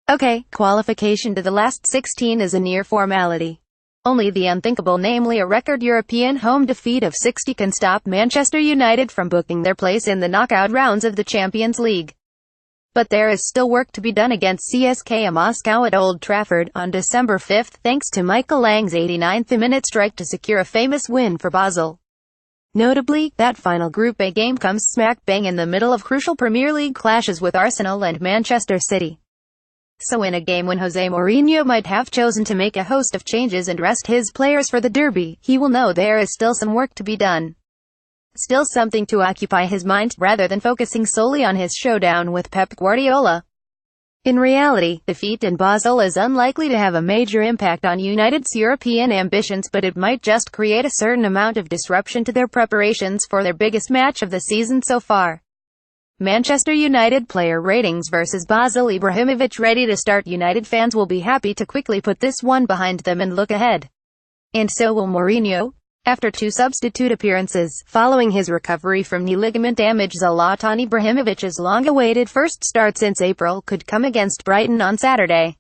Okay, qualification to the last 16 is a near formality. Only the unthinkable, namely a record European home defeat of 60, can stop Manchester United from booking their place in the knockout rounds of the Champions League. But there is still work to be done against CSKA Moscow at Old Trafford on December 5, thanks to Michael Lang's 89th-minute strike to secure a famous win for Basel. Notably, that final Group A game comes smack bang in the middle of crucial Premier League clashes with Arsenal and Manchester City. So in a game when Jose Mourinho might have chosen to make a host of changes and rest his players for the derby, he will know there is still some work to be done. Still something to occupy his mind, rather than focusing solely on his showdown with Pep Guardiola. In reality, defeat in Basel is unlikely to have a major impact on United's European ambitions, but it might just create a certain amount of disruption to their preparations for their biggest match of the season so far. Manchester United player ratings versus Basel. Ibrahimovic ready to start. United fans will be happy to quickly put this one behind them and look ahead. And so will Mourinho. After 2 substitute appearances, following his recovery from knee ligament damage, Zlatan Ibrahimovic's long-awaited first start since April could come against Brighton on Saturday.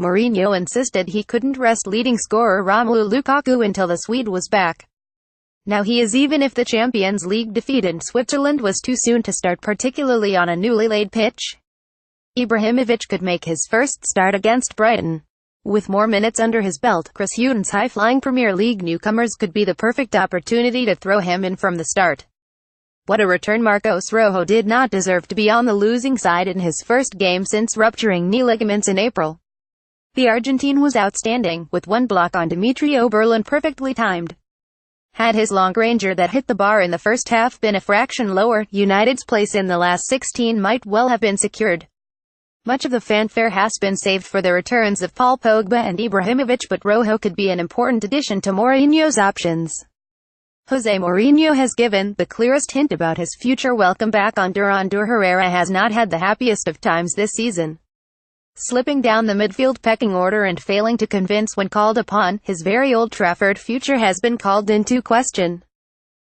Mourinho insisted he couldn't rest leading scorer Romelu Lukaku until the Swede was back. Now he is even if the Champions League defeat in Switzerland was too soon to start, particularly on a newly laid pitch. Ibrahimovic could make his first start against Brighton. With more minutes under his belt, Chris Hughton's high-flying Premier League newcomers could be the perfect opportunity to throw him in from the start. What a return! Marcos Rojo did not deserve to be on the losing side in his first game since rupturing knee ligaments in April. The Argentine was outstanding, with one block on Dimitri Oberlin perfectly timed. Had his long ranger that hit the bar in the first half been a fraction lower, United's place in the last 16 might well have been secured. Much of the fanfare has been saved for the returns of Paul Pogba and Ibrahimovic, but Rojo could be an important addition to Mourinho's options. Jose Mourinho has given the clearest hint about his future. Welcome back on Durandur. Herrera has not had the happiest of times this season. Slipping down the midfield pecking order and failing to convince when called upon, his very Old Trafford future has been called into question.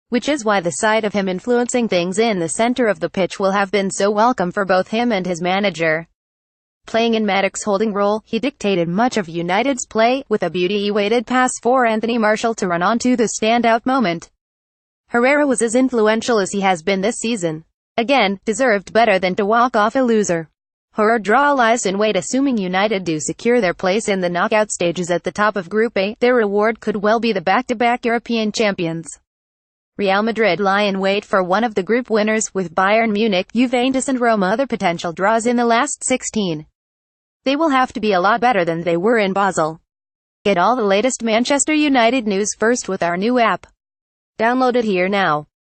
Which is why the sight of him influencing things in the center of the pitch will have been so welcome for both him and his manager. Playing in Maddox's holding role, he dictated much of United's play, with a beauty-weighted pass for Anthony Martial to run onto the standout moment. Herrera was as influential as he has been this season. Again, deserved better than to walk off a loser. Horror draw lies in wait. Assuming United do secure their place in the knockout stages at the top of Group A, their reward could well be the back-to-back European champions. Real Madrid lie in wait for one of the group winners, with Bayern Munich, Juventus and Roma other potential draws in the last 16. They will have to be a lot better than they were in Basel. Get all the latest Manchester United news first with our new app. Download it here now.